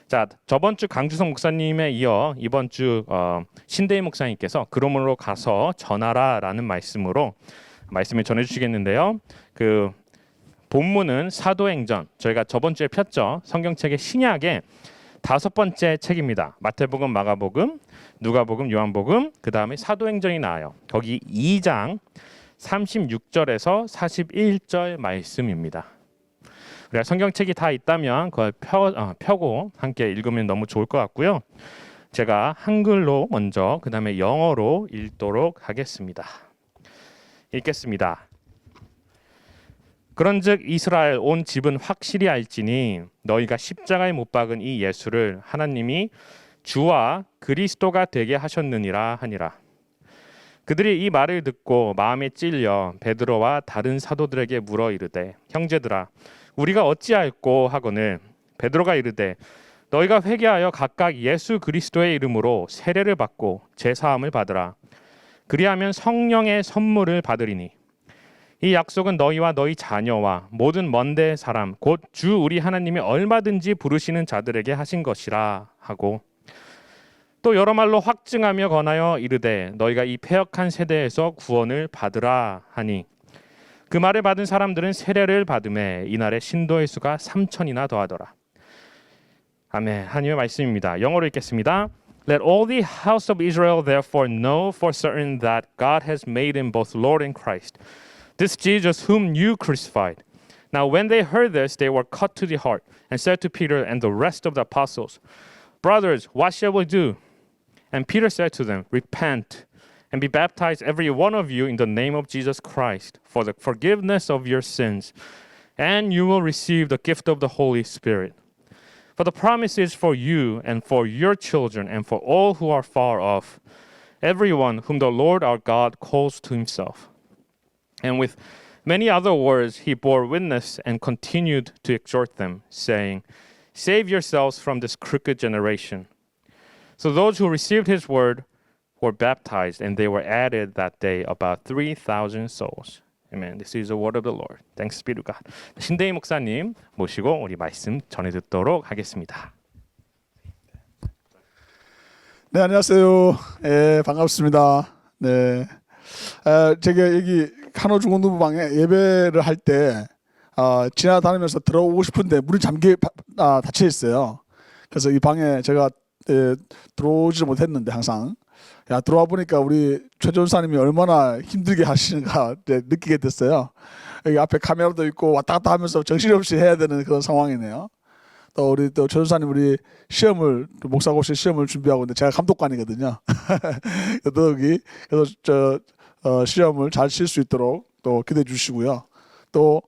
자, 저번 주 강주성 목사님에 이어 이번 주 신대희 목사님께서 그러므로 가서 전하라라는 말씀을 전해주시겠는데요. 그 본문은 사도행전, 저희가 저번 주에 폈죠. 성경책의 신약의 5번째 책입니다. 마태복음, 마가복음, 누가복음, 요한복음, 그 다음에 사도행전이 나와요. 거기 2장 36절에서 41절 말씀입니다. 우리가 성경책이 다 있다면 그걸 펴고 함께 읽으면 너무 좋을 것 같고요. 제가 한글로 먼저 그 다음에 영어로 읽도록 하겠습니다. 읽겠습니다. 그런즉 이스라엘 온 집은 확실히 알지니 너희가 십자가에 못 박은 이 예수를 하나님이 주와 그리스도가 되게 하셨느니라 하니라. 그들이 이 말을 듣고 마음에 찔려 베드로와 다른 사도들에게 물어 이르되 형제들아 우리가 어찌할꼬 하거늘 베드로가 이르되 너희가 회개하여 각각 예수 그리스도의 이름으로 세례를 받고 제사함을 받으라. 그리하면 성령의 선물을 받으리니 이 약속은 너희와 너희 자녀와 모든 먼데 사람 곧 주 우리 하나님이 얼마든지 부르시는 자들에게 하신 것이라 하고 또 여러 말로 확증하며 권하여 이르되 너희가 이 패역한 세대에서 구원을 받으라 하니 그 말을 받은 사람들은 세례를 받음에 이날에 신도의 수가 3,000이나 더하더라. 아멘. 하나님의 말씀입니다. 영어로 읽겠습니다. Let all the house of Israel therefore know for certain that God has made him both Lord and Christ, this Jesus whom you crucified. Now when they heard this, they were cut to the heart and said to Peter and the rest of the apostles, Brothers, what shall we do? And Peter said to them, Repent and be baptized every one of you in the name of Jesus Christ for the forgiveness of your sins, and you will receive the gift of the Holy Spirit. For the promise is for you and for your children and for all who are far off, everyone whom the Lord our God calls to himself. And with many other words he bore witness and continued to exhort them, saying, Save yourselves from this crooked generation. So those who received his word were baptized, and they were added that day about 3,000 souls. Amen. This is the word of the Lord. Thanks be to God. 신대희 목사님 모시고 우리 말씀 전해 듣도록 하겠습니다. 네, 안녕하세요. 반갑습니다. 네, 제가 여기 한호중원부방에 예배를 할 때 지나다니면서 들어오고 싶은데 문이 닫혀 있어요. 그래서 이 방에 제가 들어오지 못했는데 항상 들어와 보니까 우리 최 전사님이 얼마나 힘들게 하시는가 느끼게 됐어요. 여기 앞에 카메라도 있고 왔다 갔다 하면서 정신없이 해야 되는 그런 상황이네요. 또 우리 최 전사님 우리 목사고시 시험을 준비하고 있는데 제가 감독관이거든요. 그래서 시험을 잘 칠 수 있도록 또 기도해 주시고요. 또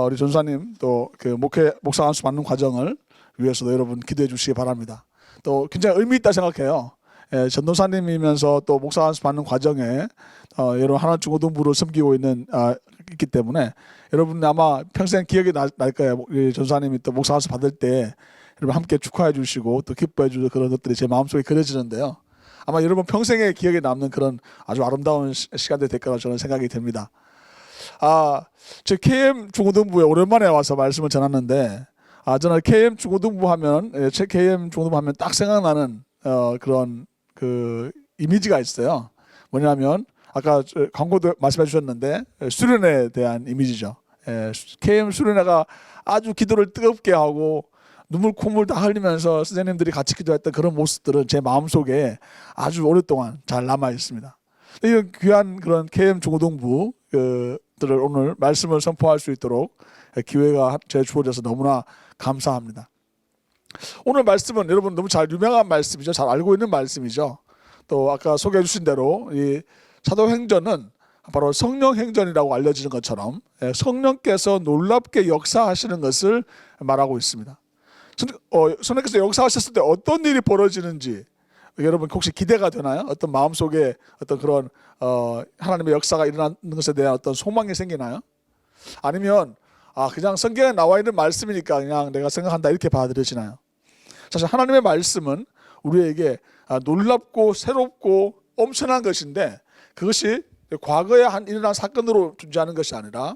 우리 전사님 또 그 목사 안수 받는 과정을 위해서도 여러분 기도해 주시기 바랍니다. 또 굉장히 의미 있다 생각해요. 전도사님이면서 또 목사 안수 받는 과정에 여러분 하나중고등부를 섬기고 있기 때문에 여러분 아마 평생 기억이 날 거예요. 전도사님이 또 목사 안수 받을 때 여러분 함께 축하해 주시고 또 기뻐해 주는 그런 것들이 제 마음속에 그려지는데요. 아마 여러분 평생에 기억에 남는 그런 아주 아름다운 시간들이 될 거라고 저는 생각이 됩니다. 저 KM 중고등부에 오랜만에 와서 말씀을 전하는데 저는 KM 중고등부 하면 딱 생각나는 그런 그 이미지가 있어요. 뭐냐면 아까 광고도 말씀해 주셨는데 수련회에 대한 이미지죠. KM 수련회가 아주 기도를 뜨겁게 하고 눈물 콧물 다 흘리면서 선생님들이 같이 기도했던 그런 모습들은 제 마음속에 아주 오랫동안 잘 남아 있습니다. 이런 귀한 그런 KM 중고등부 들을 오늘 말씀을 선포할 수 있도록 기회가 제 주어져서 너무나 감사합니다. 오늘 말씀은 여러분 너무 잘 유명한 말씀이죠. 잘 알고 있는 말씀이죠. 또 아까 소개해 주신 대로 이 사도행전은 바로 성령행전이라고 알려지는 것처럼 성령께서 놀랍게 역사하시는 것을 말하고 있습니다. 성령께서 역사하셨을 때 어떤 일이 벌어지는지 여러분 혹시 기대가 되나요? 어떤 마음속에 어떤 그런 하나님의 역사가 일어나는 것에 대한 어떤 소망이 생기나요? 아니면 그냥 성경에 나와 있는 말씀이니까 그냥 내가 생각한다 이렇게 받아들여지나요? 사실 하나님의 말씀은 우리에게 놀랍고 새롭고 엄청난 것인데 그것이 과거에 일어난 사건으로 존재하는 것이 아니라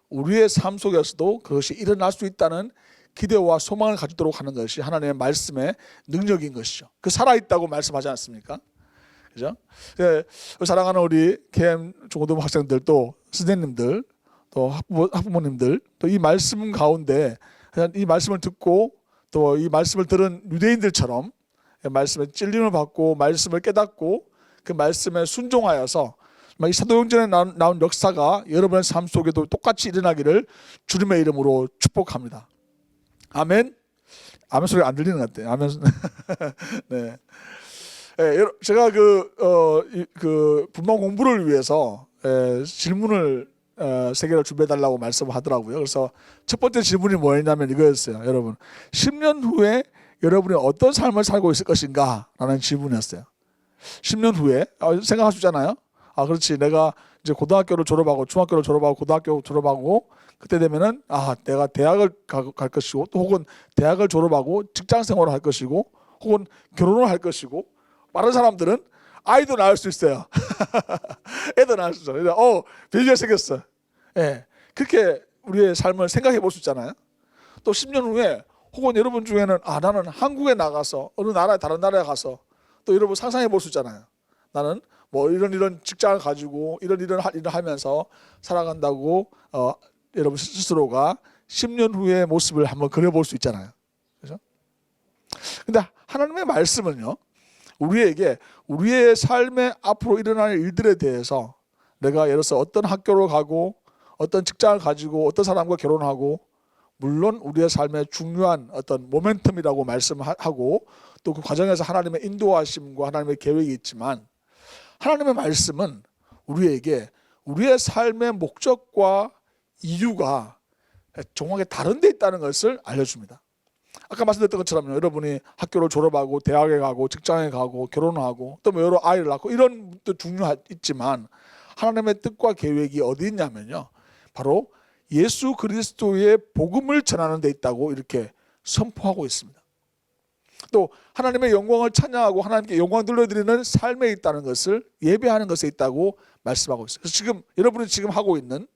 우리의 삶 속에서도 그것이 일어날 수 있다는 기대와 소망을 가지도록 하는 것이 하나님의 말씀의 능력인 것이죠. 그 살아있다고 말씀하지 않습니까? 그죠? 예, 사랑하는 우리 KM 중고등부 학생들 또 선생님들 또 학부모님들 또 이 말씀 가운데 이 말씀을 듣고 또 이 말씀을 들은 유대인들처럼 말씀에 찔림을 받고 말씀을 깨닫고 그 말씀에 순종하여서 이 사도행전에 나온 역사가 여러분의 삶 속에도 똑같이 일어나기를 주님의 이름으로 축복합니다. 아멘. 아멘 소리가 안 들리는 것 같아요. 아멘. 네. 네, 제가 그 분방 공부를 위해서 질문을 3개를 준비해달라고 말씀을 하더라고요. 그래서 첫 번째 질문이 뭐였냐면 이거였어요. 여러분, 10년 후에 여러분이 어떤 삶을 살고 있을 것인가? 라는 질문이었어요. 10년 후에 생각할 수 있잖아요. 그렇지. 내가 이제 고등학교를 졸업하고 중학교를 졸업하고 고등학교 졸업하고 그때 되면은 내가 대학을 갈 것이고 또 혹은 대학을 졸업하고 직장 생활을 할 것이고 혹은 결혼을 할 것이고 많은 사람들은 아이도 낳을 수 있어요. 애도 낳을 수 있어요. 베이비가 생겼어. 예. 그렇게 우리의 삶을 생각해 볼 수 있잖아요. 또 10년 후에 혹은 여러분 중에는 나는 한국에 나가서 어느 나라 다른 나라에 가서 또 여러분 상상해 볼 수 있잖아요. 나는 뭐 이런 직장을 가지고 이런 일을 하면서 살아간다고 여러분 스스로가 10년 후의 모습을 한번 그려볼 수 있잖아요. 그렇죠? 근데 하나님의 말씀은요, 우리에게 우리의 삶에 앞으로 일어날 일들에 대해서 내가 예를 들어서 어떤 학교를 가고 어떤 직장을 가지고 어떤 사람과 결혼하고 물론 우리의 삶의 중요한 어떤 모멘텀이라고 말씀하고 또 그 과정에서 하나님의 인도하심과 하나님의 계획이 있지만 하나님의 말씀은 우리에게 우리의 삶의 목적과 이유가 정확하게 다른 데 있다는 것을 알려줍니다. 아까 말씀드렸던 것처럼 여러분이 학교를 졸업하고 대학에 가고 직장에 가고 결혼하고 또 여러 아이를 낳고 이런 것도 중요하지만 하나님의 뜻과 계획이 어디 있냐면요, 바로 예수 그리스도의 복음을 전하는 데 있다고 이렇게 선포하고 있습니다. 또 하나님의 영광을 찬양하고 하나님께 영광 돌려드리는 삶에 있다는 것을 예배하는 것에 있다고 말씀하고 있어요. 그래서 지금 여러분이 지금 하고 있는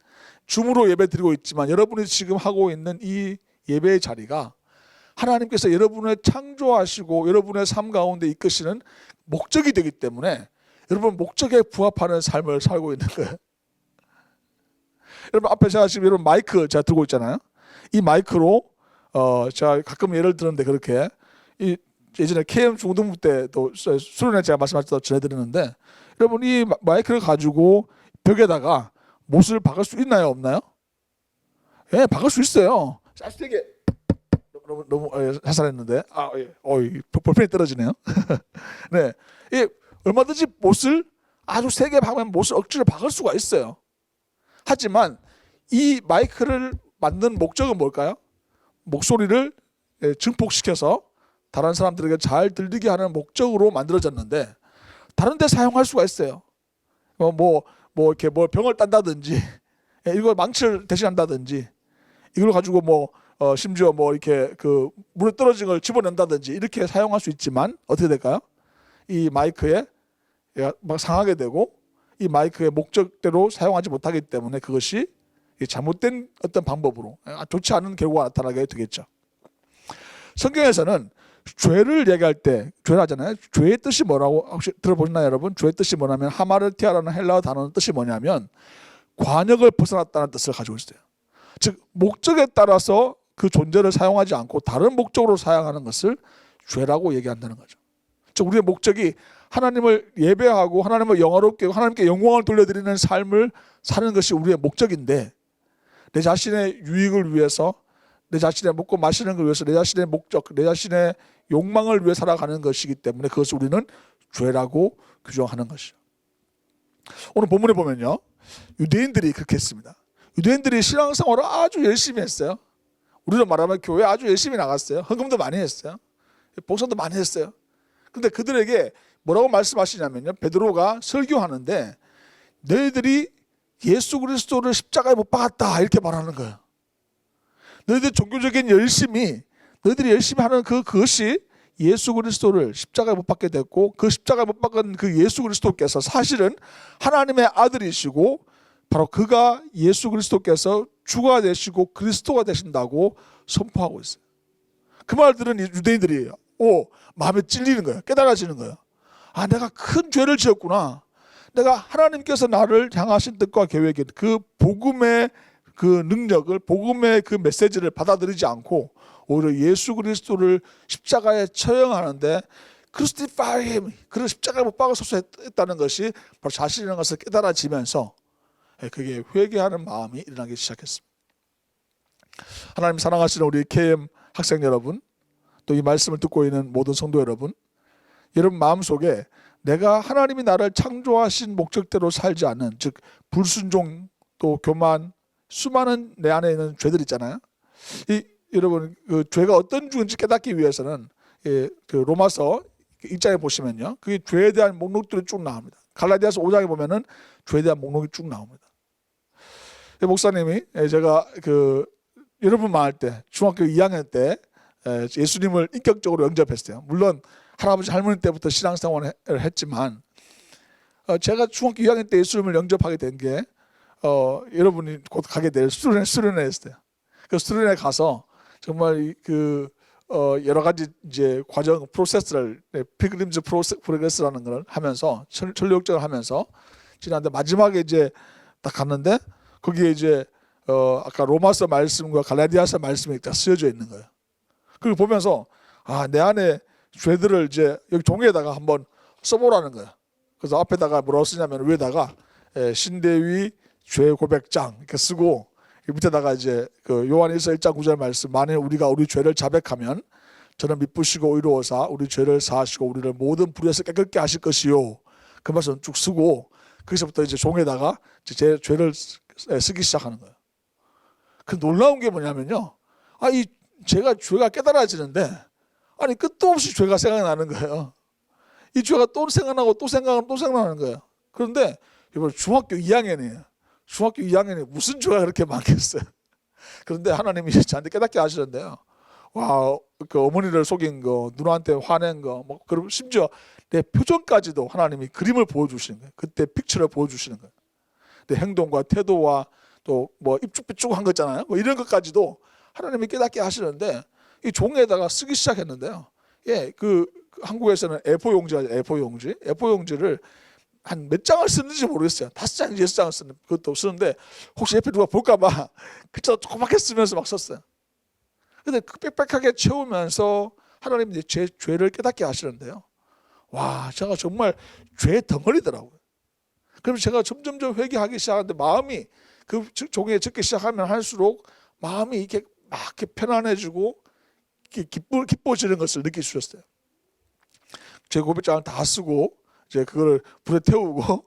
줌으로 예배 드리고 있지만 여러분이 지금 하고 있는 이 예배의 자리가 하나님께서 여러분을 창조하시고 여러분의 삶 가운데 이끄시는 목적이 되기 때문에 여러분 목적에 부합하는 삶을 살고 있는 거예요. 여러분 앞에 제가 지금 여러분 마이크 제가 들고 있잖아요. 이 마이크로 제가 가끔 예를 들었는데 그렇게 예전에 KM 중등부 때도 수련회 제가 말씀하셨다 전해드리는데 여러분 이 마이크를 가지고 벽에다가 못을 박을 수 있나요, 없나요? 예, 박을 수 있어요. 되게 너무 살살했는데 볼펜이 떨어지네요. 네, 얼마든지 못을 아주 세게 박으면 못을 억지로 박을 수가 있어요. 하지만 이 마이크를 만든 목적은 뭘까요? 목소리를 증폭시켜서 다른 사람들에게 잘 들리게 하는 목적으로 만들어졌는데 다른 데 사용할 수가 있어요. 이렇게 병을 딴다든지 이걸 망치를 대신한다든지 이걸 가지고 심지어 이렇게 그 물에 떨어진 걸 집어낸다든지 이렇게 사용할 수 있지만 어떻게 될까요? 이 마이크에 막 상하게 되고 이 마이크의 목적대로 사용하지 못하기 때문에 그것이 잘못된 어떤 방법으로 좋지 않은 결과가 나타나게 되겠죠. 성경에서는 죄를 얘기할 때 죄를 하잖아요. 죄의 뜻이 뭐라고 혹시 들어보셨나요, 여러분? 죄의 뜻이 뭐냐면 하마르티아라는 헬라어 단어의 뜻이 뭐냐면 관역을 벗어났다는 뜻을 가지고 있어요. 즉 목적에 따라서 그 존재를 사용하지 않고 다른 목적으로 사용하는 것을 죄라고 얘기한다는 거죠. 즉 우리의 목적이 하나님을 예배하고 하나님을 영화롭게 하고 하나님께 영광을 돌려드리는 삶을 사는 것이 우리의 목적인데 내 자신의 유익을 위해서 내 자신의 먹고 마시는 걸 위해서 내 자신의 목적, 내 자신의 욕망을 위해 살아가는 것이기 때문에 그것을 우리는 죄라고 규정하는 것이죠. 오늘 본문에 보면요, 유대인들이 그렇게 했습니다. 유대인들이 신앙생활을 아주 열심히 했어요. 우리로 말하면 교회 아주 열심히 나갔어요. 헌금도 많이 했어요. 봉사도 많이 했어요. 근데 그들에게 뭐라고 말씀하시냐면요, 베드로가 설교하는데 너희들이 예수 그리스도를 십자가에 못 박았다 이렇게 말하는 거예요. 너희들 종교적인 너희들이 열심히 하는 그것이 예수 그리스도를 십자가에 못 박게 됐고 그 십자가에 못 박은 그 예수 그리스도께서 사실은 하나님의 아들이시고 바로 그가 예수 그리스도께서 주가 되시고 그리스도가 되신다고 선포하고 있어요. 그 말 들은 이 유대인들이 마음에 찔리는 거예요. 깨달아지는 거예요. 아, 내가 큰 죄를 지었구나. 내가 하나님께서 나를 향하신 뜻과 계획인 그 복음의 그 능력을, 복음의 그 메시지를 받아들이지 않고 오히려 예수 그리스도를 십자가에 처형하는데 crucify him, 그를 십자가에 못 박아서서 했다는 것이 바로 자신이라는 것을 깨달아지면서 그게 회개하는 마음이 일어나기 시작했습니다. 하나님 사랑하시는 우리 KM 학생 여러분, 또 이 말씀을 듣고 있는 모든 성도 여러분, 여러분 마음속에 내가 하나님이 나를 창조하신 목적대로 살지 않는, 즉 불순종, 또 교만, 수많은 내 안에 있는 죄들 있잖아요. 여러분 그 죄가 어떤 죄인지 깨닫기 위해서는 그 로마서 1장에 보시면요, 그게 죄에 대한 목록들이 쭉 나옵니다. 갈라디아서 5장에 보면은 죄에 대한 목록이 쭉 나옵니다. 목사님이 제가 여러분 만날 때 중학교 2학년 때 예수님을 인격적으로 영접했어요. 물론 할아버지 할머니 때부터 신앙생활을 했지만 제가 중학교 2학년 때 예수님을 영접하게 된 게 여러분이 곧 가게 될 수련회였어요. 그 수련회 가서 정말 여러 가지 이제 과정 프로세스를 피그림즈 프로그레스라는 걸 하면서 천리역정을 하면서 지났는데 마지막에 이제 딱 갔는데 거기에 이제 아까 로마서 말씀과 갈라디아서 말씀이 딱 쓰여져 있는 거예요. 그걸 보면서 내 안에 죄들을 이제 여기 종이에다가 한번 써보라는 거예요. 그래서 앞에다가 뭐라고 쓰냐면 위에다가 신대위 죄 고백장 이렇게 쓰고 밑에다가 이제 요한일서 1장 9절 말씀, 만일 우리가 우리 죄를 자백하면 저는 미쁘시고 의로워사 우리 죄를 사하시고 우리를 모든 불의에서 깨끗게 하실 것이요. 그 말씀 쭉 쓰고 거기서부터 이제 종에다가 제 죄를 쓰기 시작하는 거예요. 그 놀라운 게 뭐냐면요, 이 죄가 깨달아지는데 끝도 없이 죄가 생각나는 거예요. 이 죄가 또 생각나고 또 생각나고 또 생각나는 거예요. 그런데 이번 중학교 2학년이에요. 중학교 2학년에 무슨 죄가 그렇게 많겠어요. 그런데 하나님이 저한테 깨닫게 하시는데요, 그 어머니를 속인 거, 누나한테 화낸 거, 그리고 심지어 내 표정까지도 하나님이 그림을 보여주시는 거예요. 그때 픽처를 보여주시는 거예요. 내 행동과 태도와 또 입죽비죽한 거 있잖아요. 이런 것까지도 하나님이 깨닫게 하시는데 이 종에다가 쓰기 시작했는데요. 한국에서는 A4 용지가 A4 용지를 한 몇 장을 쓰는지 모르겠어요. 5장, 6장을 쓰는 그것도 쓰는데 혹시 옆에 누가 볼까봐 글자 조그맣게 쓰면서 막 썼어요. 근데 빽빽하게 채우면서 하나님이 제 죄를 깨닫게 하시는데요. 제가 정말 죄의 덩어리더라고요. 그럼 제가 점점점 회개하기 시작하는데 마음이 그 종이에 적기 시작하면 할수록 마음이 이렇게 막 이렇게 편안해지고 기뻐지는 것을 느낄 수 있었어요. 제 고백장을 다 쓰고 이제 그걸 불에 태우고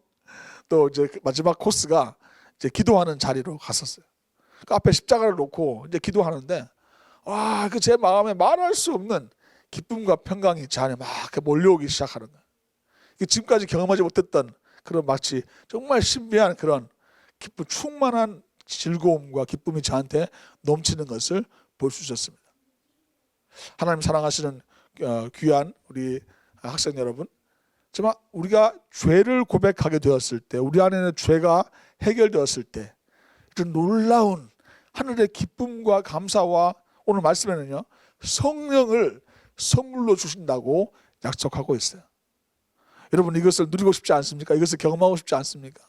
또 이제 마지막 코스가 이제 기도하는 자리로 갔었어요. 그 앞에 십자가를 놓고 이제 기도하는데 그 제 마음에 말할 수 없는 기쁨과 평강이 제 안에 막 몰려오기 시작하는 거예요. 지금까지 경험하지 못했던 그런 마치 정말 신비한 그런 기쁨, 충만한 즐거움과 기쁨이 저한테 넘치는 것을 볼 수 있었습니다. 하나님 사랑하시는 귀한 우리 학생 여러분, 정말 우리가 죄를 고백하게 되었을 때, 우리 안에는 죄가 해결되었을 때 이런 놀라운 하늘의 기쁨과 감사와 오늘 말씀에는요, 성령을 선물로 주신다고 약속하고 있어요. 여러분 이것을 누리고 싶지 않습니까? 이것을 경험하고 싶지 않습니까?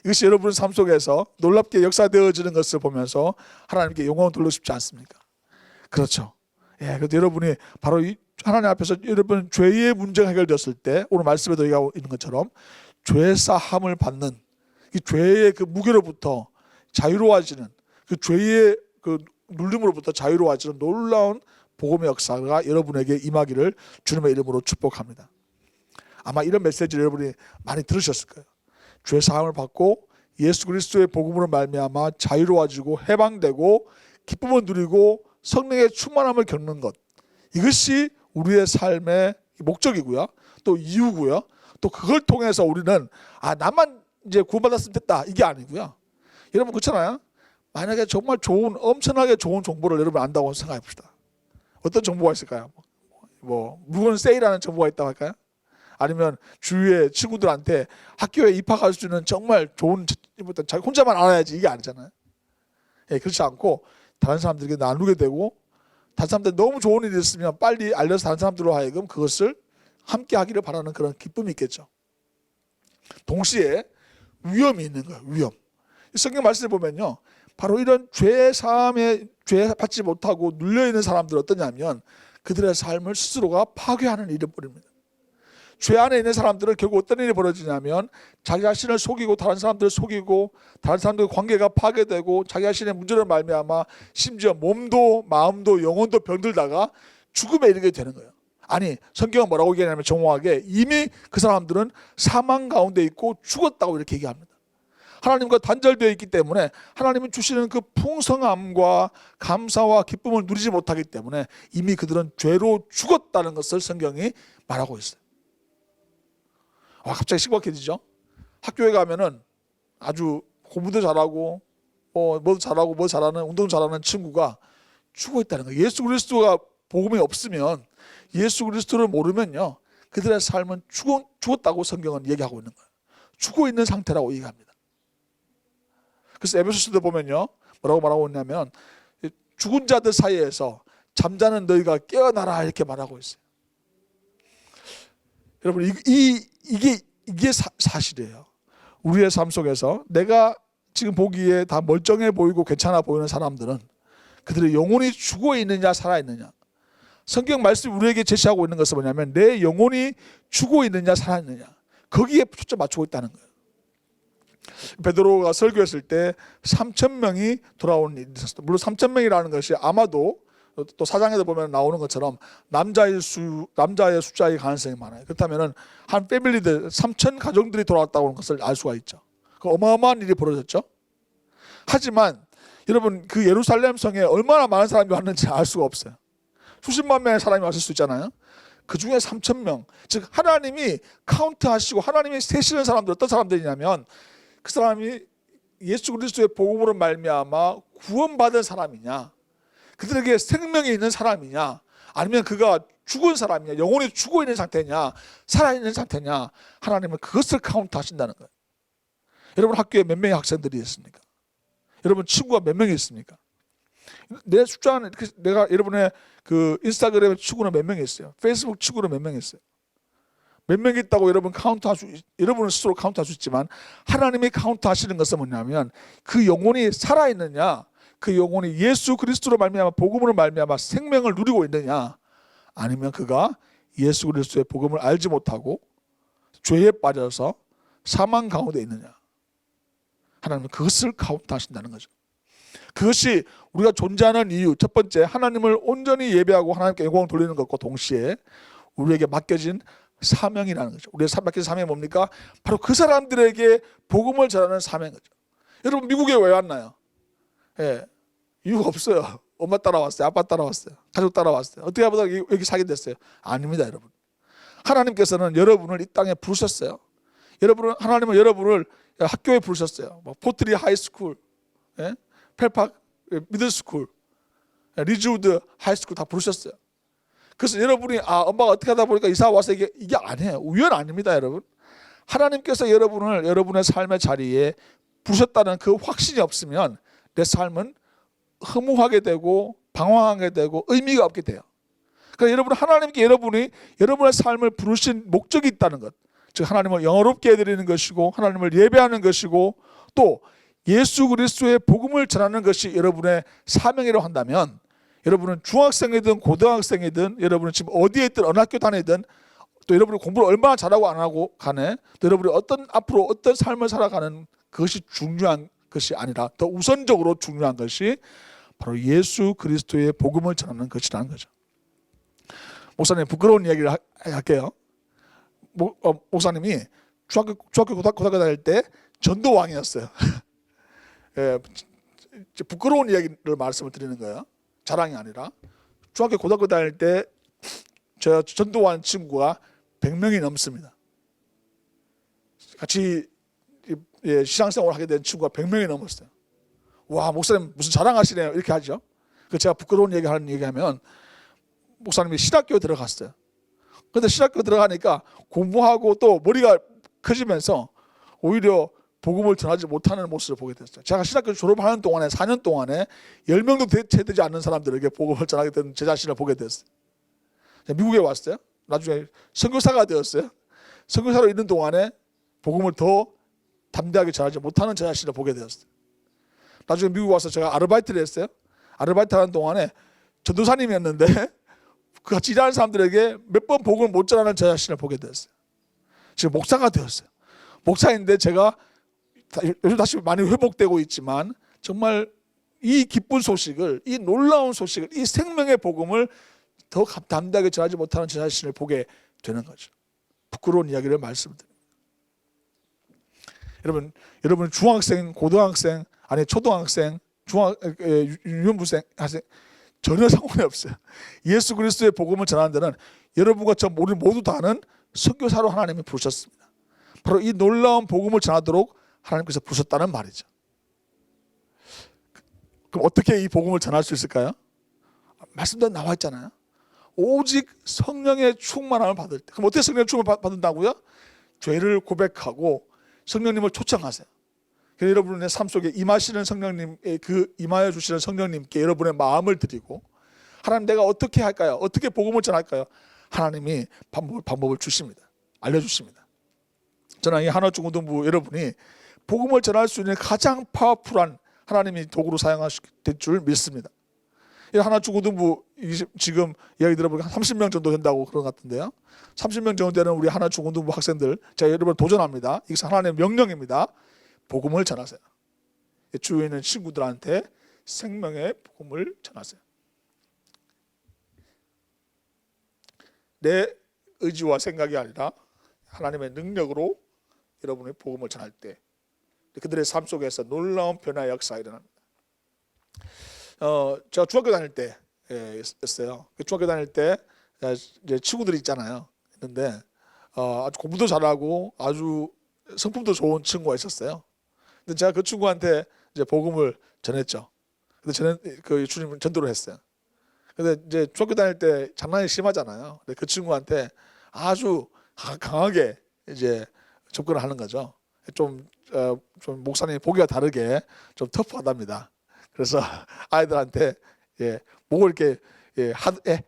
이것이 여러분 삶 속에서 놀랍게 역사되어지는 것을 보면서 하나님께 영광을 돌리고 싶지 않습니까? 그렇죠. 그런데 여러분이 바로 이 하나님 앞에서 여러분 죄의 문제가 해결되었을 때 오늘 말씀에도 얘기하고 있는 것처럼 죄 사함을 받는 이 죄의 그 무게로부터 자유로워지는, 그 죄의 그 눌림으로부터 자유로워지는 놀라운 복음의 역사가 여러분에게 임하기를 주님의 이름으로 축복합니다. 아마 이런 메시지를 여러분이 많이 들으셨을 거예요. 죄 사함을 받고 예수 그리스도의 복음으로 말미암아 자유로워지고 해방되고 기쁨을 누리고 성령의 충만함을 겪는 것, 이것이 우리의 삶의 목적이고요, 또 이유고요, 또 그걸 통해서 우리는 나만 이제 구원받았으면 됐다, 이게 아니고요. 여러분 그렇잖아요. 만약에 정말 엄청나게 좋은 정보를 여러분 안다고 생각해 봅시다. 어떤 정보가 있을까요? 물건 세일하는 정보가 있다고 할까요? 아니면 주위의 친구들한테 학교에 입학할 수 있는 정말 좋은, 자기 혼자만 알아야지, 이게 아니잖아요. 그렇지 않고 다른 사람들에게 나누게 되고 다른 사람들 너무 좋은 일이 있으면 빨리 알려서 다른 사람들로 하여금 그것을 함께 하기를 바라는 그런 기쁨이 있겠죠. 동시에 위험이 있는 거예요. 위험. 성경 말씀을 보면요, 바로 이런 죄 사함에 죄 받지 못하고 눌려 있는 사람들 어떠냐면 그들의 삶을 스스로가 파괴하는 일을 벌입니다. 죄 안에 있는 사람들은 결국 어떤 일이 벌어지냐면 자기 자신을 속이고 다른 사람들을 속이고 다른 사람들과 관계가 파괴되고 자기 자신의 문제로 말미암아 심지어 몸도 마음도 영혼도 병들다가 죽음에 이르게 되는 거예요. 아니, 성경은 뭐라고 얘기하냐면 정확하게 이미 그 사람들은 사망 가운데 있고 죽었다고 이렇게 얘기합니다. 하나님과 단절되어 있기 때문에 하나님이 주시는 그 풍성함과 감사와 기쁨을 누리지 못하기 때문에 이미 그들은 죄로 죽었다는 것을 성경이 말하고 있어요. 갑자기 심각해지죠. 학교에 가면은 아주 공부도 잘하고 뭐도 잘하고 뭐 잘하는 운동 잘하는 친구가 죽어 있다는 거예요. 예수 그리스도가 복음이 없으면, 예수 그리스도를 모르면요, 그들의 삶은 죽었다고 성경은 얘기하고 있는 거예요. 죽어 있는 상태라고 얘기합니다. 그래서 에베소서도 보면요, 뭐라고 말하고 있냐면 죽은 자들 사이에서 잠자는 너희가 깨어나라 이렇게 말하고 있어요. 여러분, 이게 사실이에요. 우리의 삶 속에서 내가 지금 보기에 다 멀쩡해 보이고 괜찮아 보이는 사람들은 그들의 영혼이 죽어 있느냐 살아 있느냐. 성경 말씀이 우리에게 제시하고 있는 것은 뭐냐면 내 영혼이 죽어 있느냐 살아 있느냐, 거기에 초점 맞추고 있다는 거예요. 베드로가 설교했을 때 3,000명이 돌아온 일이 있었어요. 물론 3,000명이라는 것이 아마도 또 사장에도 보면 나오는 것처럼 남자의 숫자의 가능성이 많아요. 그렇다면 한 패밀리들 3,000 가정들이 돌아왔다고 하는 것을 알 수가 있죠. 그 어마어마한 일이 벌어졌죠. 하지만 여러분, 그 예루살렘 성에 얼마나 많은 사람이 왔는지 알 수가 없어요. 수십만 명의 사람이 왔을 수 있잖아요. 그 중에 3,000명, 즉 하나님이 카운트하시고 하나님이 세시는 사람들 어떤 사람들이냐면 그 사람이 예수 그리스도의 복음으로 말미암아 구원받은 사람이냐, 그들에게 생명이 있는 사람이냐, 아니면 그가 죽은 사람이냐, 영혼이 죽어 있는 상태냐, 살아있는 상태냐, 하나님은 그것을 카운트하신다는 거예요. 여러분, 학교에 몇 명의 학생들이 있습니까? 여러분, 친구가 몇 명이 있습니까? 내 숫자는, 내가 여러분의 그 인스타그램 친구는 몇 명이 있어요? 페이스북 친구는 몇 명이 있어요? 몇 명이 있다고 여러분 여러분은 스스로 카운트할 수 있지만 하나님이 카운트하시는 것은 뭐냐면 그 영혼이 살아있느냐, 그 영혼이 예수 그리스도로 말미암아 복음으로 말미암아 생명을 누리고 있느냐, 아니면 그가 예수 그리스도의 복음을 알지 못하고 죄에 빠져서 사망 가운데 있느냐, 하나님은 그것을 카운트하신다는 거죠. 그것이 우리가 존재하는 이유, 첫 번째 하나님을 온전히 예배하고 하나님께 영광을 돌리는 것과 동시에 우리에게 맡겨진 사명이라는 거죠. 우리에게 맡겨진 사명이 뭡니까? 바로 그 사람들에게 복음을 전하는 사명인 거죠. 여러분, 미국에 왜 왔나요? 이유가 없어요. 엄마 따라왔어요. 아빠 따라왔어요. 가족 따라왔어요. 어떻게 하다 여기 살게 됐어요? 아닙니다, 여러분. 하나님께서는 여러분을 이 땅에 부르셨어요. 하나님은 여러분을 학교에 부르셨어요. 포트리 하이스쿨, 펠팍 미들스쿨, 리즈우드 하이스쿨 다 부르셨어요. 그래서 여러분이 엄마가 어떻게 하다 보니까 이사 와서 이게 아니에요. 우연 아닙니다, 여러분. 하나님께서 여러분을 여러분의 삶의 자리에 부르셨다는 그 확신이 없으면 내 삶은 허무하게 되고 방황하게 되고 의미가 없게 돼요. 그러니까 여러분, 하나님께 여러분의 삶을 부르신 목적이 있다는 것, 즉 하나님을 영화롭게 해드리는 것이고 하나님을 예배하는 것이고 또 예수 그리스도의 복음을 전하는 것이 여러분의 사명이라고 한다면, 여러분은 중학생이든 고등학생이든 여러분은 지금 어디에 있든 어느 학교 다니든 또 여러분이 공부를 얼마나 잘하고 안 하고 간에 또 여러분이 앞으로 어떤 삶을 살아가는 그것이 중요한 것이 아니라 더 우선적으로 중요한 것이 바로 예수 그리스도의 복음을 전하는 것이라는 거죠. 목사님, 부끄러운 이야기를 할게요. 목사님이 중학교 고등학교 다닐 때 전도왕이었어요. 부끄러운 이야기를 말씀을 드리는 거예요. 자랑이 아니라 중학교 고등학교 다닐 때 저 전도왕 친구가 100명이 넘습니다. 같이 신앙생활을 하게 된 친구가 100명이 넘었어요. 와, 목사님 무슨 자랑하시네요, 이렇게 하죠. 제가 부끄러운 얘기하면 목사님이 신학교에 들어갔어요. 그런데 신학교 들어가니까 공부하고 또 머리가 커지면서 오히려 복음을 전하지 못하는 모습을 보게 됐어요. 제가 신학교 졸업하는 동안에 4년 동안에 10명도 채 되지 않는 사람들에게 복음을 전하게 된 제 자신을 보게 됐어요. 미국에 왔어요. 나중에 선교사가 되었어요. 선교사로 있는 동안에 복음을 더 담대하게 전하지 못하는 제 자신을 보게 되었어요. 나중에 미국 와서 제가 아르바이트를 했어요. 아르바이트 하는 동안에 전도사님이었는데 그 같이 일하는 사람들에게 몇 번 복음을 못 전하는 제 자신을 보게 되었어요. 지금 목사가 되었어요. 목사인데 제가 요즘 다시 많이 회복되고 있지만 정말 이 기쁜 소식을, 이 놀라운 소식을, 이 생명의 복음을 더 담대하게 전하지 못하는 제 자신을 보게 되는 거죠. 부끄러운 이야기를 말씀드립니다. 여러분 중학생, 고등학생, 아니 초등학생, 유년부생, 학생 전혀 상관이 없어요. 예수 그리스도의 복음을 전하는 데는 여러분과 우리 모두 다 아는 선교사로 하나님이 부르셨습니다. 바로 이 놀라운 복음을 전하도록 하나님께서 부르셨다는 말이죠. 그럼 어떻게 이 복음을 전할 수 있을까요? 말씀대로 나와 있잖아요. 오직 성령의 충만함을 받을 때. 그럼 어떻게 성령의 충만을 받는다고요? 죄를 고백하고 성령님을 초청하세요. 그래서 여러분의 삶 속에 임하시는 성령님의 그 임하여 주시는 성령님께 여러분의 마음을 드리고, 하나님 내가 어떻게 할까요? 어떻게 복음을 전할까요? 하나님이 방법을 주십니다. 알려주십니다. 저는 이 하나중고등부 여러분이 복음을 전할 수 있는 가장 파워풀한 하나님이 도구로 사용하실 줄 믿습니다. 이 하나중고등부 지금 이야기 들어보니까 30명 정도 된다고 그런 것 같은데요. 30명 정도 되는 우리 하나중고등부 학생들, 제가 여러분 도전합니다. 이것은 하나님의 명령입니다. 복음을 전하세요. 주위에 있는 친구들한테 생명의 복음을 전하세요. 내 의지와 생각이 아니라 하나님의 능력으로 여러분의 복음을 전할 때 그들의 삶 속에서 놀라운 변화의 역사가 일어납니다. 제가 중학교 다닐 때 였어요. 중학교 다닐 때 이제 친구들이 있잖아요. 있는데 아주 공부도 잘하고 아주 성품도 좋은 친구가 있었어요. 근데 제가 그 친구한테 이제 복음을 전했죠. 근데 저는 그 주님을 전도를 했어요. 근데 이제 중학교 다닐 때 장난이 심하잖아요. 근데 그 친구한테 아주 강하게 이제 접근을 하는 거죠. 좀 목사님 보기와 다르게 좀 터프하답니다. 그래서 아이들한테 목을 이렇게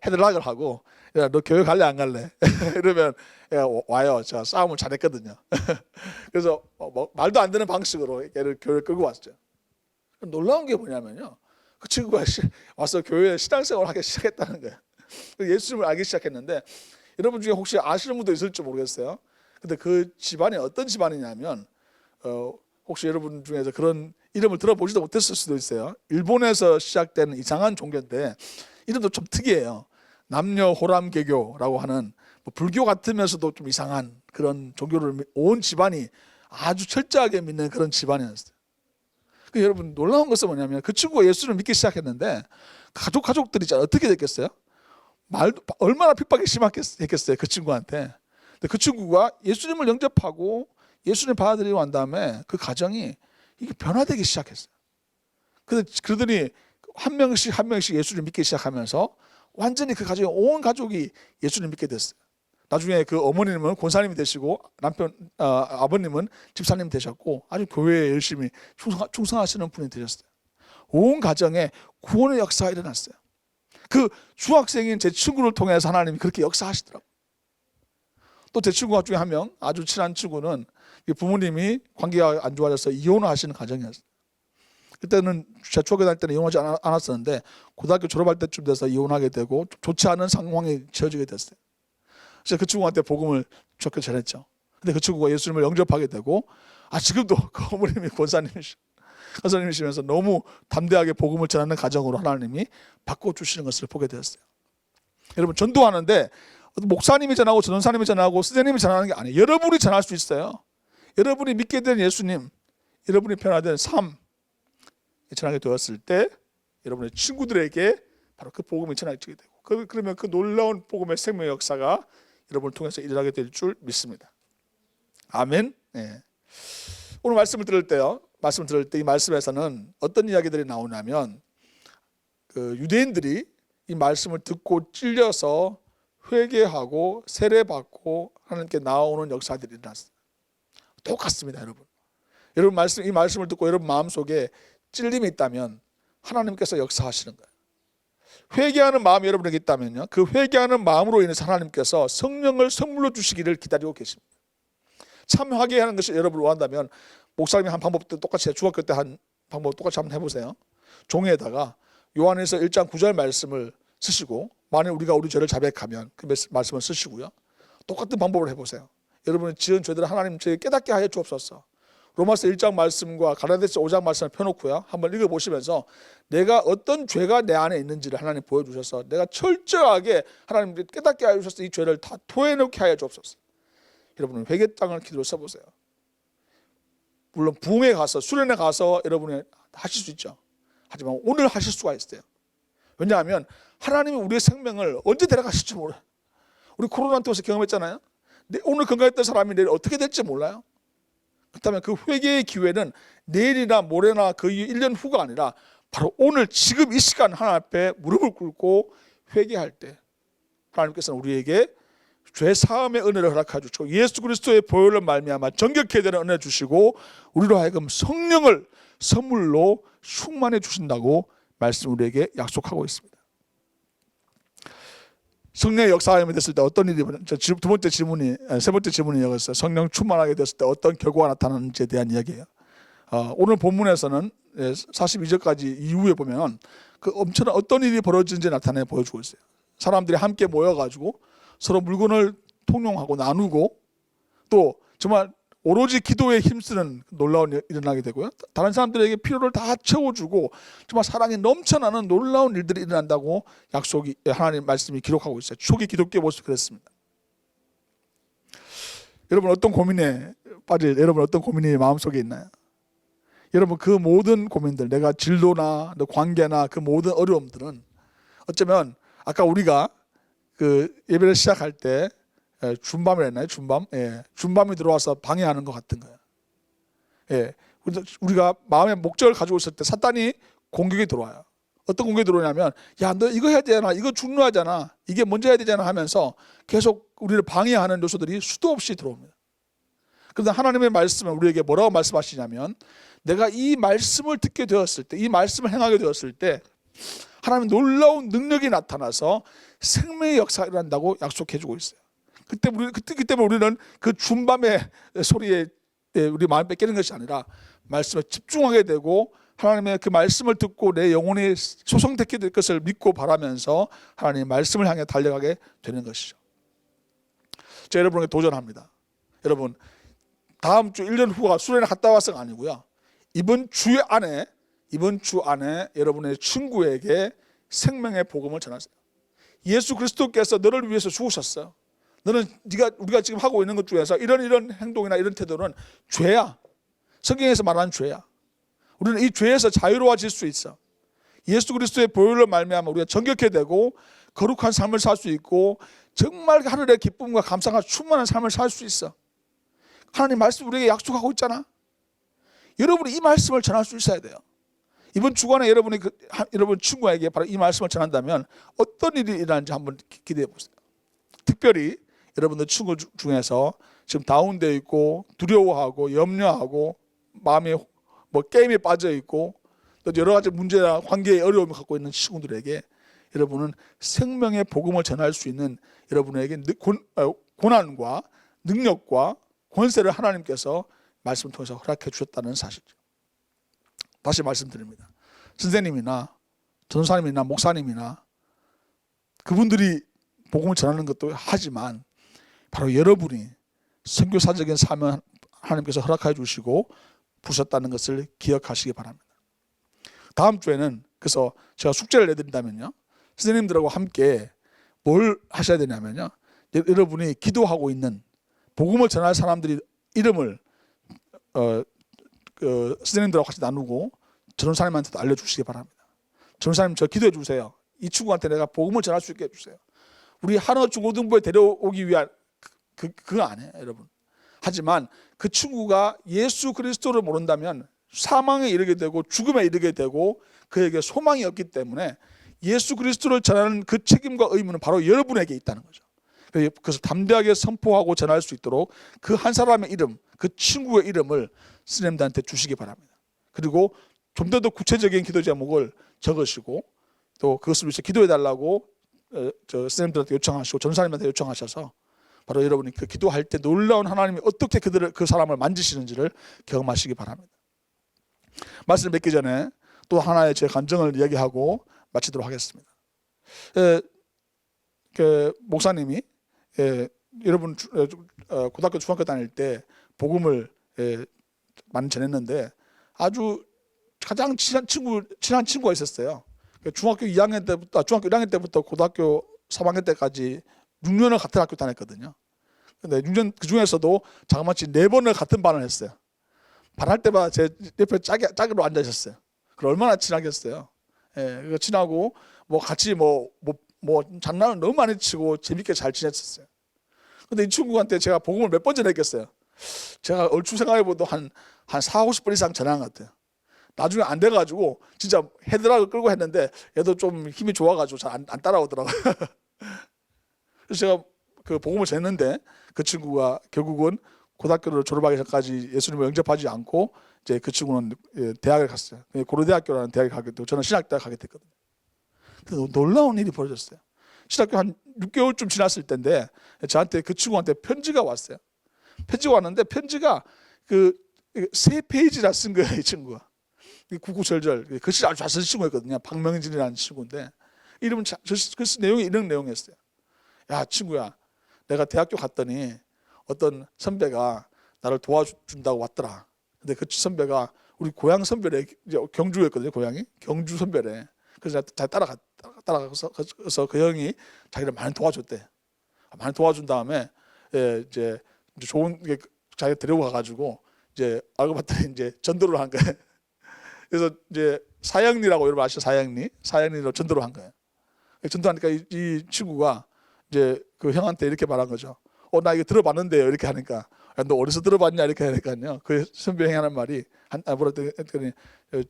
헤드락을 하고, 야, 너 교회 갈래 안 갈래? 이러면 와요. 제가 싸움을 잘했거든요. 그래서 말도 안 되는 방식으로 얘를 교회에 끌고 왔죠. 놀라운 게 뭐냐면요, 그 친구가 와서 교회에 신앙생활을 하기 시작했다는 거예요. 예수님을 알기 시작했는데, 여러분 중에 혹시 아시는 분도 있을지 모르겠어요. 근데 그 집안이 어떤 집안이냐면, 혹시 여러분 중에서 그런 이름을 들어보지도 못했을 수도 있어요. 일본에서 시작되는 이상한 종교인데 이름도 좀 특이해요. 남녀 호람개교라고 하는 불교 같으면서도 좀 이상한 그런 종교를 온 집안이 아주 철저하게 믿는 그런 집안이었어요. 여러분 놀라운 것은 뭐냐면 그 친구가 예수를 믿기 시작했는데 가족들이 어떻게 됐겠어요? 얼마나 핍박이 심했겠어요 그 친구한테. 근데 그 친구가 예수님을 영접하고 예수님 받아들이고 난 다음에 그 가정이 이게 변화되기 시작했어요. 그러더니 한 명씩 예수를 믿기 시작하면서 완전히 그 가족이 온 가족이 예수를 믿게 됐어요. 나중에 그 어머님은 권사님이 되시고 아버님은 집사님 되셨고 아주 교회에 열심히 충성하시는 분이 되셨어요. 온 가정에 구원의 역사가 일어났어요. 그 중학생인 제 친구를 통해서 하나님이 그렇게 역사하시더라고요. 또 제 친구 중에 한 명, 아주 친한 친구는 부모님이 관계가 안 좋아져서 이혼을 하시는 가정이었어요. 그때는 제가 중학교 다닐 때는 이혼하지 않았었는데 고등학교 졸업할 때쯤 돼서 이혼하게 되고 좋지 않은 상황에 처해지게 됐어요. 그래서 그 친구한테 복음을 좋게 전했죠. 근데 그 친구가 예수님을 영접하게 되고 지금도 그 어머님이 권사님이시면서 너무 담대하게 복음을 전하는 가정으로 하나님이 바꿔주시는 것을 보게 되었어요. 여러분 전도하는데 목사님이 전하고 전도사님이 전하고 선생님이 전하는 게 아니에요. 여러분이 전할 수 있어요. 여러분이 믿게 된 예수님, 여러분이 변화된 삶 전하게 되었을 때 여러분의 친구들에게 바로 그 복음이 전해지게 되고 그러면 그 놀라운 복음의 생명 역사가 여러분을 통해서 일어나게 될 줄 믿습니다. 아멘. 네. 오늘 말씀을 들을 때 이 말씀에서는 어떤 이야기들이 나오냐면 그 유대인들이 이 말씀을 듣고 찔려서 회개하고 세례받고 하나님께 나오는 역사들이 일어났어요. 똑같습니다, 여러분. 여러분 이 말씀을 듣고 여러분 마음속에 찔림이 있다면 하나님께서 역사하시는 거예요. 회개하는 마음이 여러분에게 있다면요, 그 회개하는 마음으로 인해서 하나님께서 성령을 선물로 주시기를 기다리고 계십니다. 참 회개하는 것을 여러분을 원한다면 목사님이 한 방법도 똑같이 중학교 때 한 방법 똑같이 한번 해보세요. 종이에다가 요한에서 1장 9절 말씀을 쓰시고, 만일 우리가 우리 죄를 자백하면 그 말씀을 쓰시고요, 똑같은 방법을 해보세요. 여러분이 지은 죄들을 하나님 저에게 깨닫게 하여 주옵소서. 로마서 1장 말씀과 가라데스 5장 말씀을 펴놓고요, 한번 읽어보시면서 내가 어떤 죄가 내 안에 있는지를 하나님 보여주셔서 내가 철저하게 하나님 깨닫게 하여 주셔서 이 죄를 다 토해놓게 하여 주옵소서. 여러분은 회개장을 기도로 써보세요. 물론 부흥에 가서 수련회 가서 여러분이 하실 수 있죠. 하지만 오늘 하실 수가 있어요. 왜냐하면 하나님이 우리의 생명을 언제 데려가실지 몰라요. 우리 코로나 때문에 경험했잖아요. 오늘 건강했던 사람이 내일 어떻게 될지 몰라요. 그렇다면 그 회개의 기회는 내일이나 모레나 그 1년 후가 아니라 바로 오늘 지금 이 시간 하나님 앞에 무릎을 꿇고 회개할 때 하나님께서는 우리에게 죄 사함의 은혜를 허락해 주시고 예수 그리스도의 보혈로 말미암아 정결케 되는 은혜 주시고 우리로 하여금 성령을 선물로 충만해 주신다고 말씀 우리에게 약속하고 있습니다. 성령의 역사하게 됐을 때 어떤 일이, 세 번째 질문이 이거였어요. 성령 충만하게 됐을 때 어떤 결과가 나타나는지에 대한 이야기예요. 오늘 본문에서는 42절까지 이후에 보면 그 엄청난 어떤 일이 벌어지는지 나타내 보여주고 있어요. 사람들이 함께 모여가지고 서로 물건을 통용하고 나누고 또 정말 오로지 기도에 힘쓰는 놀라운 일이 일어나게 되고요. 다른 사람들에게 필요를 다 채워주고 정말 사랑이 넘쳐나는 놀라운 일들이 일어난다고 약속이 하나님 말씀이 기록하고 있어요. 초기 기독교의 모습이 그랬습니다. 여러분 어떤 고민에 여러분 어떤 고민이 마음속에 있나요? 여러분 그 모든 고민들, 내가 진로나 관계나 그 모든 어려움들은 어쩌면 아까 우리가 그 예배를 시작할 때 준밤을 했나요? 준밤이 들어와서 방해하는 것 같은 거예요. 우리가 마음의 목적을 가지고 있을 때 사탄이 공격이 들어와요. 어떤 공격이 들어오냐면, 야, 너 이거 해야 되잖아, 이거 중요하잖아, 이게 먼저 해야 되잖아 하면서 계속 우리를 방해하는 요소들이 수도 없이 들어옵니다. 그런데 하나님의 말씀은 우리에게 뭐라고 말씀하시냐면, 내가 이 말씀을 듣게 되었을 때, 이 말씀을 행하게 되었을 때 하나님의 놀라운 능력이 나타나서 생명의 역사가 일어난다고 약속해주고 있어요. 그때 때문에 우리는 그 준밤의 소리에 우리 마음 뺏기는 것이 아니라 말씀에 집중하게 되고 하나님의 그 말씀을 듣고 내 영혼이 소성되게 될 것을 믿고 바라면서 하나님의 말씀을 향해 달려가게 되는 것이죠. 제가 여러분에게 도전합니다. 여러분 다음 주 1년 후가 수련회 갔다 와서가 아니고요, 이번 주 안에 여러분의 친구에게 생명의 복음을 전하세요. 예수 그리스도께서 너를 위해서 죽으셨어요. 너는 우리가 지금 하고 있는 것 중에서 이런 행동이나 이런 태도는 죄야. 성경에서 말하는 죄야. 우리는 이 죄에서 자유로워질 수 있어. 예수 그리스도의 보혈로 말미암아 우리가 정결케 되고 거룩한 삶을 살 수 있고 정말 하늘의 기쁨과 감사가 충만한 삶을 살 수 있어. 하나님 말씀 우리에게 약속하고 있잖아. 여러분이 이 말씀을 전할 수 있어야 돼요. 이번 주간에 여러분 친구에게 바로 이 말씀을 전한다면 어떤 일이 일어나는지 한번 기대해 보세요. 특별히 여러분들 친구 중에서 지금 다운되어 있고 두려워하고 염려하고 마음이 게임에 빠져 있고 또 여러 가지 문제나 관계의 어려움을 갖고 있는 친구들에게 여러분은 생명의 복음을 전할 수 있는 여러분에게 고난과 능력과 권세를 하나님께서 말씀을 통해서 허락해 주셨다는 사실이죠. 다시 말씀드립니다. 선생님이나 전사님이나 목사님이나 그분들이 복음을 전하는 것도 하지만 바로 여러분이 선교사적인 삶을 하나님께서 허락해 주시고 부르셨다는 것을 기억하시기 바랍니다. 다음 주에는 그래서 제가 숙제를 내드린다면요, 선생님들하고 함께 뭘 하셔야 되냐면요, 여러분이 기도하고 있는 복음을 전할 사람들이 이름을 선생님들하고 같이 나누고 전도사님한테도 알려주시기 바랍니다. 전도사님 저 기도해 주세요. 이 친구한테 내가 복음을 전할 수 있게 해주세요. 우리 한어 중고등부에 데려오기 위한 그거 아니에요, 여러분. 하지만 그 친구가 예수 그리스도를 모른다면 사망에 이르게 되고 죽음에 이르게 되고 그에게 소망이 없기 때문에 예수 그리스도를 전하는 그 책임과 의무는 바로 여러분에게 있다는 거죠. 그래서 담대하게 선포하고 전할 수 있도록 그 한 사람의 이름, 그 친구의 이름을 스님들한테 주시기 바랍니다. 그리고 좀 더 구체적인 기도 제목을 적으시고 또 그것을 위해서 기도해 달라고 저 스님들한테 요청하시고 전사님한테 요청하셔서 바로 여러분이 그 기도할 때 놀라운 하나님이 어떻게 그 사람을 만지시는지를 경험하시기 바랍니다. 말씀을 맺기 전에 또 하나의 제 감정을 이야기하고 마치도록 하겠습니다. 그 목사님이 여러분 고등학교 중학교 다닐 때 복음을 많이 전했는데 아주 가장 친한 친구가 있었어요. 중학교 1학년 때부터 고등학교 3학년 때까지 6년을 같은 학교 다녔거든요. 근데 6년 그 중에서도 자그마치 4번을 같은 반을 했어요. 반할 때마다 제 옆에 짝으로 앉아 있었어요. 그럼 얼마나 친하겠어요. 친하고 뭐 같이 뭐 장난을 너무 많이 치고 재밌게 잘 지냈었어요. 근데 이 친구한테 제가 복음을 몇 번 전했겠어요. 제가 얼추 생각해봐도 한 40-50번 이상 전한 것 같아요. 나중에 안 돼가지고 진짜 헤드락을 끌고 했는데 얘도 좀 힘이 좋아가지고 잘 안 따라오더라고요. 그래서 제가 그 복음을 전했는데 그 친구가 결국은 고등학교를 졸업하기 전까지 예수님을 영접하지 않고 이제 그 친구는 대학을 갔어요. 고려대학교라는 대학에 가게 되고 저는 신학대학 가게 됐거든요. 그래서 놀라운 일이 벌어졌어요. 신학교 한 6개월쯤 지났을 때인데 저한테 그 친구한테 편지가 왔어요. 편지가 왔는데 편지가 그 3페이지나 쓴 거예요. 이 친구가. 구구절절 글씨 아주 잘 쓰는 친구였거든요. 박명진이라는 친구인데 이름은 글씨 내용이 이런 내용이었어요. 야 친구야, 내가 대학교 갔더니 어떤 선배가 나를 도와준다고 왔더라. 근데 그 선배가 우리 고향 선배래. 경주였거든요. 고향이 경주 선배래. 그래서 잘 따라가서 그 형이 자기를 많이 도와줬대. 많이 도와준 다음에 이제 좋은 게 자기가 데리고 가가지고 이제 알고 봤더니 이제 전도를 한 거예요. 그래서 이제 사형리라고 여러분 아시죠? 사형리로 전도를 한 거예요. 전도하니까 이 친구가 이제 그 형한테 이렇게 말한 거죠. 나 이거 들어봤는데요. 이렇게 하니까 야, 너 어디서 들어봤냐 이렇게 하니까요. 그 선배 형이 하는 말이 뭐라 했더니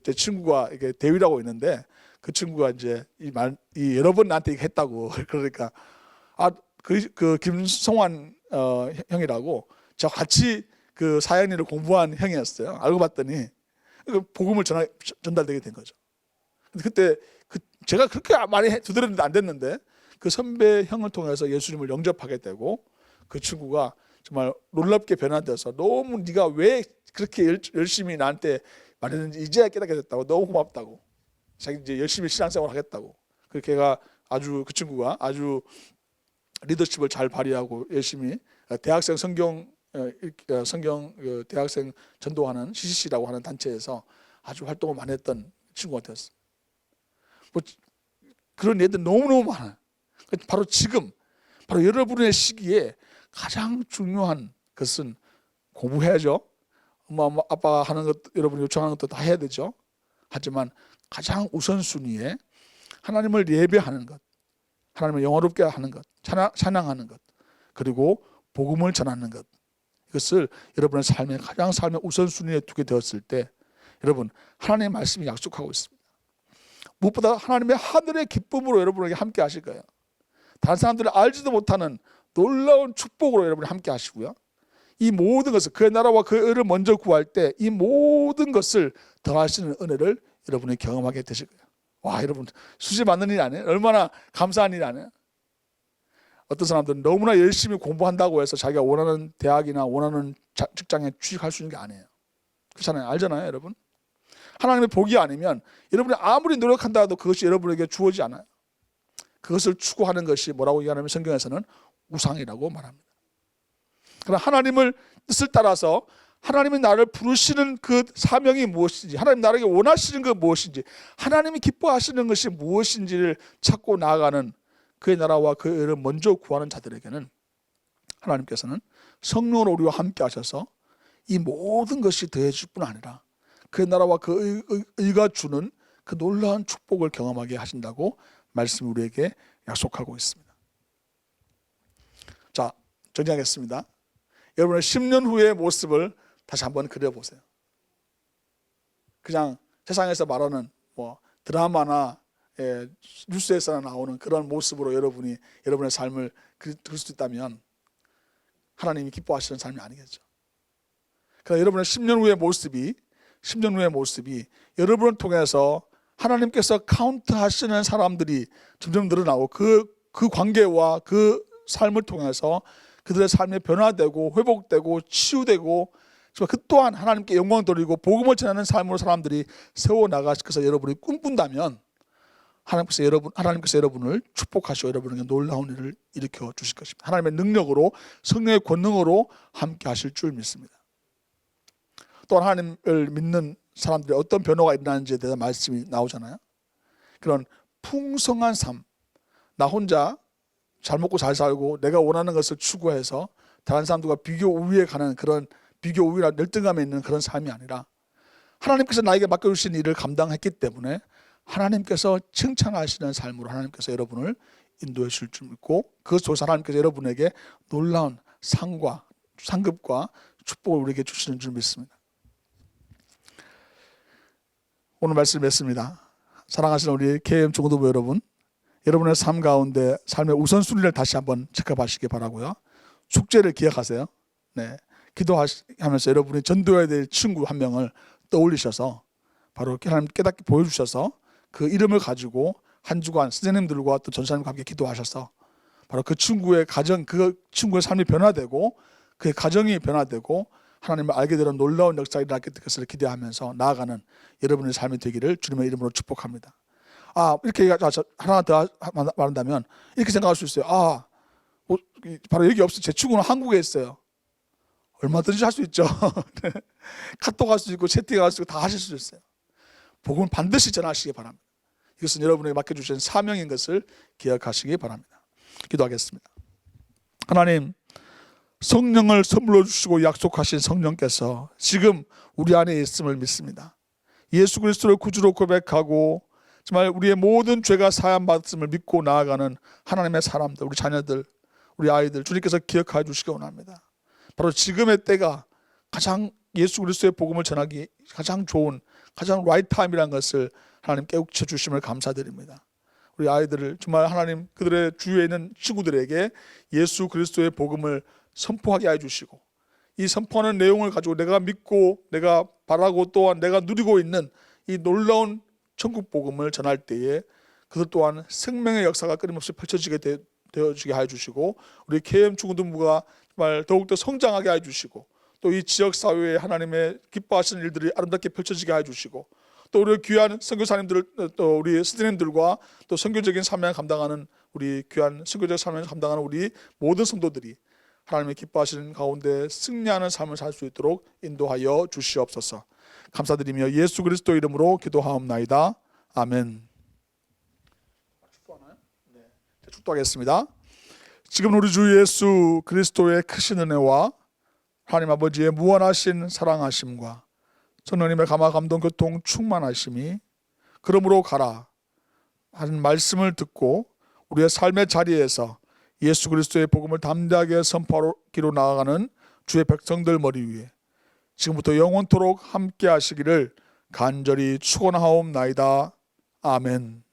제 친구가 이게 대위라고 있는데 그 친구가 이제 이 여러 번 나한테 이거 했다고. 그러니까 그 김성환 형이라고 저 같이 그 사형리를 공부한 형이었어요. 알고 봤더니 복음을 전달되게 된 거죠. 근데 그때 제가 그렇게 많이 두드렸는데 안 됐는데 그 선배 형을 통해서 예수님을 영접하게 되고 그 친구가 정말 놀랍게 변화돼서 너무 네가 왜 그렇게 열심히 나한테 말했는지 이제야 깨닫게 됐다고 너무 고맙다고 자기 이제 열심히 신앙생활 하겠다고 그렇게 그 친구가 아주 리더십을 잘 발휘하고 열심히 대학생 성경 대학생 전도하는 CCC라고 하는 단체에서 아주 활동을 많이 했던 친구가 되었어요. 뭐 그런 애들 너무너무 많아요. 바로 지금 바로 여러분의 시기에 가장 중요한 것은 공부해야죠. 엄마 아빠 하는 것 여러분이 요청하는 것도 다 해야 되죠. 하지만 가장 우선순위에 하나님을 예배하는 것, 하나님을 영화롭게 하는 것, 찬양하는 것, 그리고 복음을 전하는 것, 이것을 여러분의 삶의 가장 삶의 우선순위에 두게 되었을 때 여러분 하나님의 말씀이 약속하고 있습니다. 무엇보다 하나님의 하늘의 기쁨으로 여러분에게 함께 하실 거예요. 다른 사람들이 알지도 못하는 놀라운 축복으로 여러분이 함께 하시고요. 이 모든 것을 그의 나라와 그의 의를 먼저 구할 때 이 모든 것을 더하시는 은혜를 여러분이 경험하게 되실 거예요. 와 여러분 수지 받는 일 아니에요? 얼마나 감사한 일 아니에요? 어떤 사람들은 너무나 열심히 공부한다고 해서 자기가 원하는 대학이나 원하는 직장에 취직할 수 있는 게 아니에요. 그렇잖아요. 알잖아요 여러분. 하나님의 복이 아니면 여러분이 아무리 노력한다 해도 그것이 여러분에게 주어지지 않아요. 그것을 추구하는 것이 뭐라고 얘기하냐면 성경에서는 우상이라고 말합니다. 그러나 하나님을 뜻을 따라서 하나님이 나를 부르시는 그 사명이 무엇인지, 하나님 나에게 원하시는 것 무엇인지, 하나님이 기뻐하시는 것이 무엇인지를 찾고 나아가는 그의 나라와 그의 의를 먼저 구하는 자들에게는 하나님께서는 성령으로 우리와 함께 하셔서 이 모든 것이 더해질 뿐 아니라 그의 나라와 그 의가 주는 그 놀라운 축복을 경험하게 하신다고 말씀이 우리에게 약속하고 있습니다. 자, 정리하겠습니다. 여러분의 10년 후의 모습을 다시 한번 그려보세요. 그냥 세상에서 말하는 뭐 드라마나 뉴스에서나 나오는 그런 모습으로 여러분의 삶을 그릴 수 있다면 하나님이 기뻐하시는 삶이 아니겠죠. 그러니까 여러분의 10년 후의 모습이 여러분을 통해서 하나님께서 카운트하시는 사람들이 점점 늘어나고 그 관계와 그 삶을 통해서 그들의 삶이 변화되고 회복되고 치유되고 그 또한 하나님께 영광 돌리고 복음을 전하는 삶으로 사람들이 세워나가실 것을 여러분이 꿈꾼다면 하나님께서 여러분을 축복하시고 여러분에게 놀라운 일을 일으켜 주실 것입니다. 하나님의 능력으로 성령의 권능으로 함께 하실 줄 믿습니다. 또 하나님을 믿는 사람들이 어떤 변화가 일어나는지에 대한 말씀이 나오잖아요. 그런 풍성한 삶, 나 혼자 잘 먹고 잘 살고 내가 원하는 것을 추구해서 다른 사람들과 비교 우위에 가는 그런 비교 우위나 열등감에 있는 그런 삶이 아니라 하나님께서 나에게 맡겨주신 일을 감당했기 때문에 하나님께서 칭찬하시는 삶으로 하나님께서 여러분을 인도해 주실 줄 믿고 그 속에서 하나님께서 여러분에게 놀라운 상과 상급과 축복을 우리에게 주시는 줄 믿습니다. 오늘 말씀을 맺습니다. 사랑하시는 우리 KM 중고등부 여러분, 여러분의 삶 가운데 삶의 우선순위를 다시 한번 체크하시기 바라고요. 숙제를 기억하세요. 네, 기도하면서 여러분이 전도해야 될 친구 한 명을 떠올리셔서 바로 하나님 깨닫게 보여주셔서 그 이름을 가지고 한 주간 선생님들과 또 전사님과 함께 기도하셔서 바로 그 친구의 가정, 그 친구의 삶이 변화되고 그의 가정이 변화되고 하나님을 알게 되는 놀라운 역사가 일어날 것을 기대하면서 나아가는 여러분의 삶이 되기를 주님의 이름으로 축복합니다. 이렇게 하나 더 말한다면 이렇게 생각할 수 있어요. 바로 여기 없어. 제 친구는 한국에 있어요. 얼마든지 할 수 있죠. 카톡 할 수 있고 채팅할 수 있고 다 하실 수 있어요. 복음을 반드시 전하시기 바랍니다. 이것은 여러분에게 맡겨주신 사명인 것을 기억하시기 바랍니다. 기도하겠습니다. 하나님, 성령을 선물로 주시고 약속하신 성령께서 지금 우리 안에 있음을 믿습니다. 예수 그리스도를 구주로 고백하고 정말 우리의 모든 죄가 사함받았음을 믿고 나아가는 하나님의 사람들, 우리 자녀들, 우리 아이들 주님께서 기억하여 주시기 원합니다. 바로 지금의 때가 가장 예수 그리스도의 복음을 전하기 가장 좋은 가장 라이트 타임이라는 것을 하나님 깨우쳐 주심을 감사드립니다. 우리 아이들을 정말 하나님 그들의 주위에 있는 친구들에게 예수 그리스도의 복음을 선포하게 해주시고 이 선포하는 내용을 가지고 내가 믿고 내가 바라고 또한 내가 누리고 있는 이 놀라운 천국 복음을 전할 때에 그들 또한 생명의 역사가 끊임없이 펼쳐지게 되어지게 해주시고 우리 KM 중고등부가 정말 더욱더 성장하게 해주시고 또 이 지역사회에 하나님의 기뻐하시는 일들이 아름답게 펼쳐지게 해주시고 또 우리 귀한 선교사님들 또 우리 스님들과 또 선교적인 사명을 감당하는 우리 귀한 선교적 사명을 감당하는 우리 모든 성도들이 하나님의 기뻐하시는 가운데 승리하는 삶을 살 수 있도록 인도하여 주시옵소서. 감사드리며 예수 그리스도 이름으로 기도하옵나이다. 아멘. 축도하나요? 네. 축도하겠습니다. 지금 우리 주 예수 그리스도의 크신 은혜와 하나님 아버지의 무한하신 사랑하심과 성령님의 감화 감동 교통 충만하심이 그러므로 가라 하는 말씀을 듣고 우리의 삶의 자리에서 예수 그리스도의 복음을 담대하게 선포하기로 나아가는 주의 백성들 머리 위에 지금부터 영원토록 함께 하시기를 간절히 축원하옵나이다. 아멘.